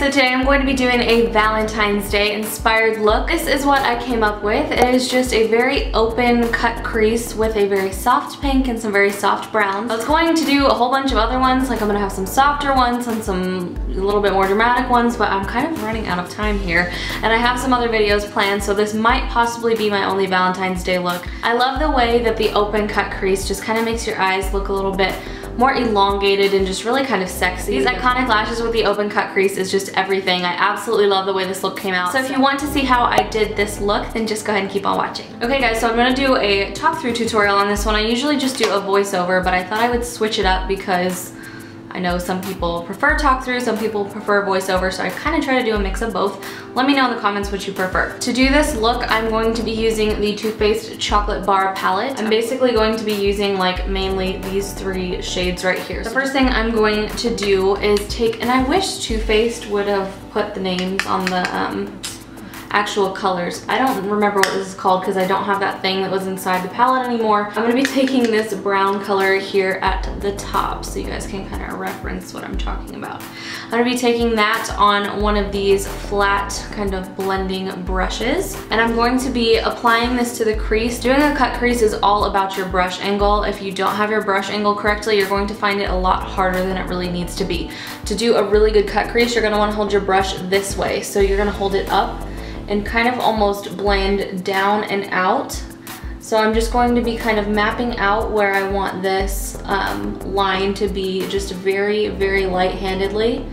so today I'm going to be doing a Valentine's Day inspired look. This is what I came up with. It is just a very open cut crease with a very soft pink and some very soft browns. I was going to do a whole bunch of other ones, like I'm gonna have some softer ones and some a little bit more dramatic ones, but I'm kind of running out of time here. And I have some other videos planned, so this might possibly be my only Valentine's Day look. I love the way that the open cut crease just kind of makes your eyes look a little bit more elongated and just really kind of sexy. These iconic lashes with the open cut crease is just everything. I absolutely love the way this look came out. So if you want to see how I did this look, then just go ahead and keep on watching. Okay guys, so I'm gonna do a talk through tutorial on this one. I usually just do a voiceover, but I thought I would switch it up because I know some people prefer talk through, some people prefer voiceover, so I kind of try to do a mix of both. Let me know in the comments what you prefer. To do this look, I'm going to be using the Too Faced Chocolate Bar Palette. I'm basically going to be using like mainly these three shades right here. The first thing I'm going to do is take, and I wish Too Faced would have put the names on the actual colors. I don't remember what this is called because I don't have that thing that was inside the palette anymore. I'm gonna be taking this brown color here at the top so you guys can kind of reference what I'm talking about. I'm gonna be taking that on one of these flat kind of blending brushes, and I'm going to be applying this to the crease. Doing a cut crease is all about your brush angle. If you don't have your brush angle correctly, you're going to find it a lot harder than it really needs to be. To do a really good cut crease, you're gonna wanna hold your brush this way. So you're gonna hold it up and kind of almost blend down and out. So I'm just going to be kind of mapping out where I want this line to be, just very, very light-handedly.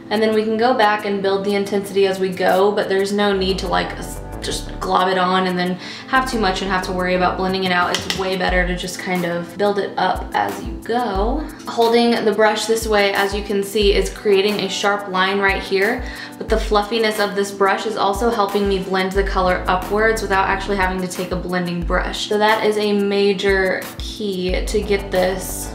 And then we can go back and build the intensity as we go, but there's no need to like just glob it on and then have too much and have to worry about blending it out. It's way better to just kind of build it up as you go. Holding the brush this way, as you can see, is creating a sharp line right here, but the fluffiness of this brush is also helping me blend the color upwards without actually having to take a blending brush. So that is a major key to get this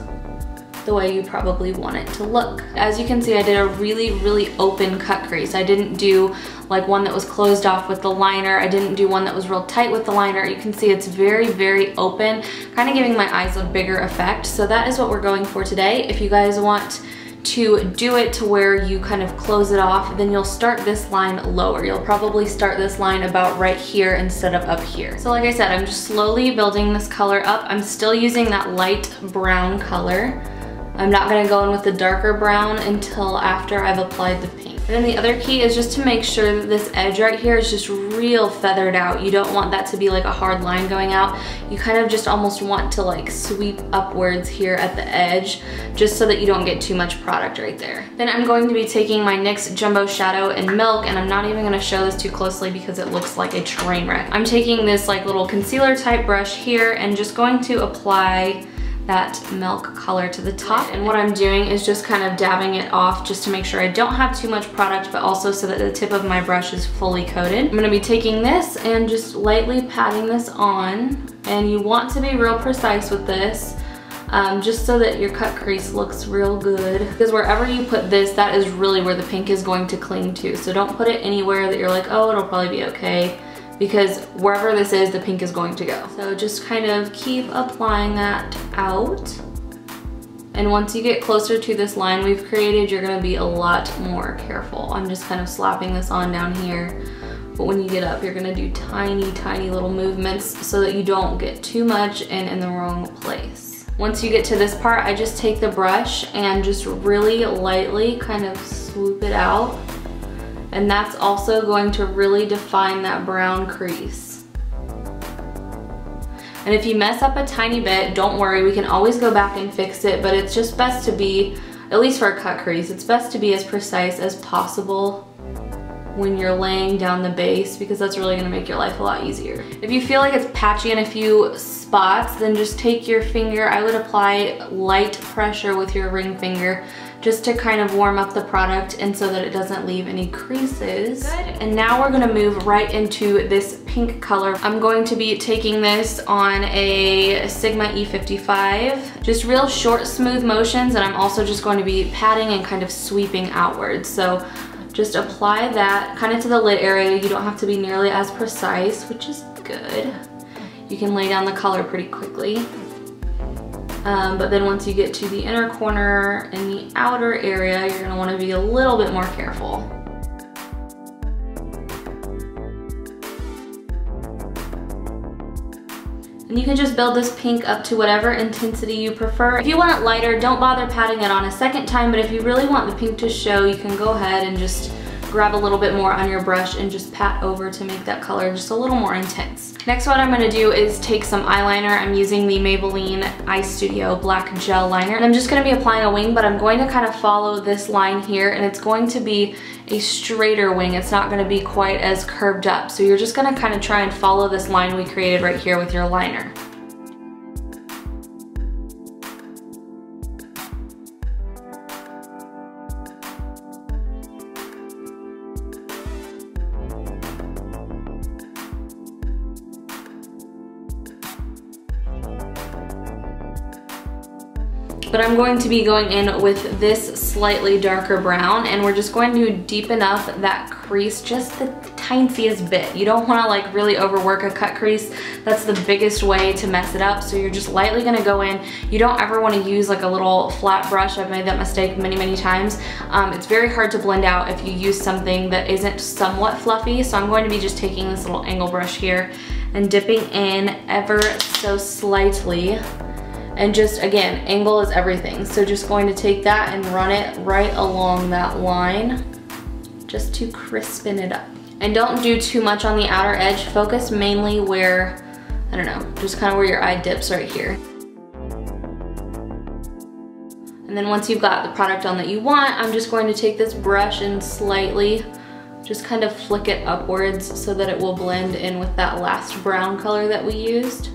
the way you probably want it to look. As you can see, I did a really, really open cut crease. I didn't do like one that was closed off with the liner. I didn't do one that was real tight with the liner. You can see it's very, very open, kind of giving my eyes a bigger effect. So that is what we're going for today. If you guys want to do it to where you kind of close it off, then you'll start this line lower. You'll probably start this line about right here instead of up here. So like I said, I'm just slowly building this color up. I'm still using that light brown color. I'm not gonna go in with the darker brown until after I've applied the pink. And then the other key is just to make sure that this edge right here is just real feathered out. You don't want that to be like a hard line going out. You kind of just almost want to like sweep upwards here at the edge, just so that you don't get too much product right there. Then I'm going to be taking my NYX Jumbo Shadow in Milk, and I'm not even gonna show this too closely because it looks like a train wreck. I'm taking this like little concealer type brush here and just going to apply that milk color to the top. And what I'm doing is just kind of dabbing it off just to make sure I don't have too much product, but also so that the tip of my brush is fully coated. I'm gonna be taking this and just lightly patting this on, and you want to be real precise with this, just so that your cut crease looks real good. Because wherever you put this, that is really where the pink is going to cling to. So don't put it anywhere that you're like, oh, it'll probably be okay, because wherever this is, the pink is going to go. So just kind of keep applying that out. And once you get closer to this line we've created, you're gonna be a lot more careful. I'm just kind of slapping this on down here. But when you get up, you're gonna do tiny, tiny little movements so that you don't get too much and in the wrong place. Once you get to this part, I just take the brush and just really lightly kind of swoop it out. And that's also going to really define that brown crease. And if you mess up a tiny bit, don't worry, we can always go back and fix it, but it's just best to be, at least for a cut crease, it's best to be as precise as possible when you're laying down the base, because that's really gonna make your life a lot easier. If you feel like it's patchy in a few spots, then just take your finger. I would apply light pressure with your ring finger just to kind of warm up the product and so that it doesn't leave any creases. Good. And now we're gonna move right into this pink color. I'm going to be taking this on a Sigma E55, just real short, smooth motions, and I'm also just going to be patting and kind of sweeping outwards. So just apply that kind of to the lid area. You don't have to be nearly as precise, which is good. You can lay down the color pretty quickly. But then once you get to the inner corner and the outer area, you're gonna wanna be a little bit more careful. And you can just build this pink up to whatever intensity you prefer. If you want it lighter, don't bother patting it on a second time, but if you really want the pink to show, you can go ahead and just grab a little bit more on your brush and just pat over to make that color just a little more intense. Next, what I'm gonna do is take some eyeliner. I'm using the Maybelline Eye Studio Black Gel Liner, and I'm just gonna be applying a wing, but I'm going to kind of follow this line here, and it's going to be a straighter wing. It's not gonna be quite as curved up. So you're just gonna kind of try and follow this line we created right here with your liner. But I'm going to be going in with this slightly darker brown, and we're just going to deepen up that crease just the tiniest bit. You don't want to like really overwork a cut crease. That's the biggest way to mess it up. So you're just lightly going to go in. You don't ever want to use like a little flat brush. I've made that mistake many times. It's very hard to blend out if you use something that isn't somewhat fluffy. So I'm going to be just taking this little angle brush here and dipping in ever so slightly. And just, again, angle is everything. So just going to take that and run it right along that line just to crispen it up. And don't do too much on the outer edge. Focus mainly where, I don't know, just kind of where your eye dips right here. And then once you've got the product on that you want, I'm just going to take this brush and slightly just kind of flick it upwards so that it will blend in with that last brown color that we used.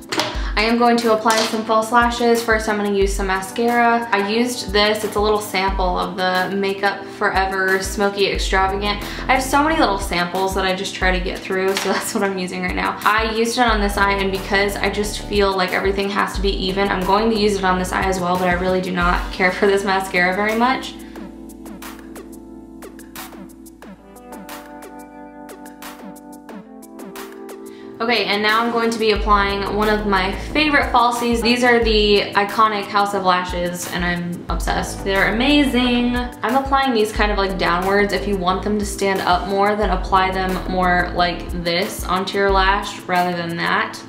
I am going to apply some false lashes. First, I'm going to use some mascara. I used this. It's a little sample of the Makeup Forever Smokey Extravagant. I have so many little samples that I just try to get through, so that's what I'm using right now. I used it on this eye, and because I just feel like everything has to be even, I'm going to use it on this eye as well, but I really do not care for this mascara very much. Okay, and now I'm going to be applying one of my favorite falsies. These are the iconic House of Lashes, and I'm obsessed. They're amazing. I'm applying these kind of like downwards. If you want them to stand up more, then apply them more like this onto your lash rather than that,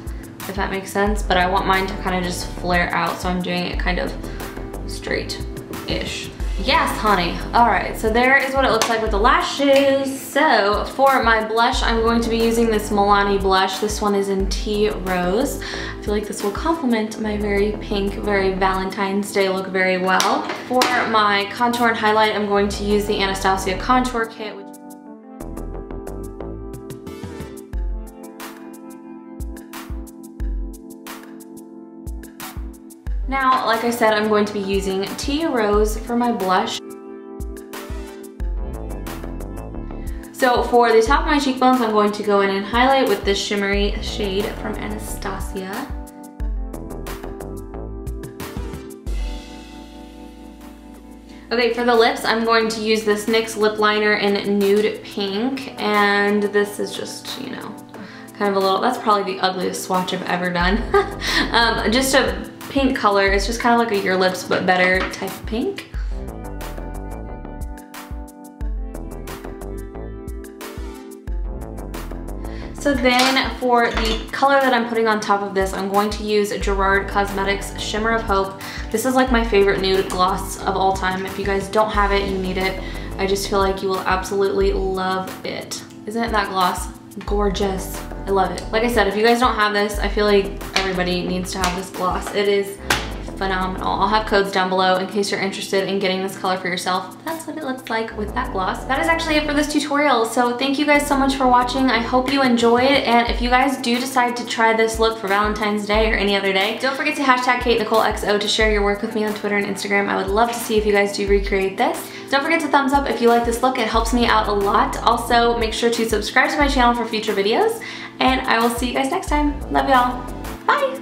if that makes sense. But I want mine to kind of just flare out, so I'm doing it kind of straight-ish. Yes, honey. All right, so there is what it looks like with the lashes. So for my blush, I'm going to be using this Milani blush. This one is in Tea Rose. I feel like this will complement my very pink, very Valentine's Day look very well. For my contour and highlight, I'm going to use the Anastasia Contour Kit. Now, like I said, I'm going to be using Tea Rose for my blush. So for the top of my cheekbones, I'm going to go in and highlight with this shimmery shade from Anastasia. Okay, for the lips, I'm going to use this NYX Lip Liner in Nude Pink, and this is just, you know, kind of a little, that's probably the ugliest swatch I've ever done. Just a pink color. It's just kind of like a Your Lips But Better type of pink. So then for the color that I'm putting on top of this, I'm going to use Gerard Cosmetics Shimmer of Hope. This is like my favorite nude gloss of all time. If you guys don't have it, you need it. I just feel like you will absolutely love it. Isn't that gloss gorgeous? I love it. Like I said, if you guys don't have this, I feel like everybody needs to have this gloss. It is phenomenal. I'll have codes down below in case you're interested in getting this color for yourself. That's what it looks like with that gloss. That is actually it for this tutorial. So thank you guys so much for watching. I hope you enjoyed, and if you guys do decide to try this look for Valentine's Day or any other day, don't forget to hashtag KateNicoleXO to share your work with me on Twitter and Instagram. I would love to see if you guys do recreate this. Don't forget to thumbs up if you like this look. It helps me out a lot. Also, make sure to subscribe to my channel for future videos, and I will see you guys next time. Love y'all. Bye!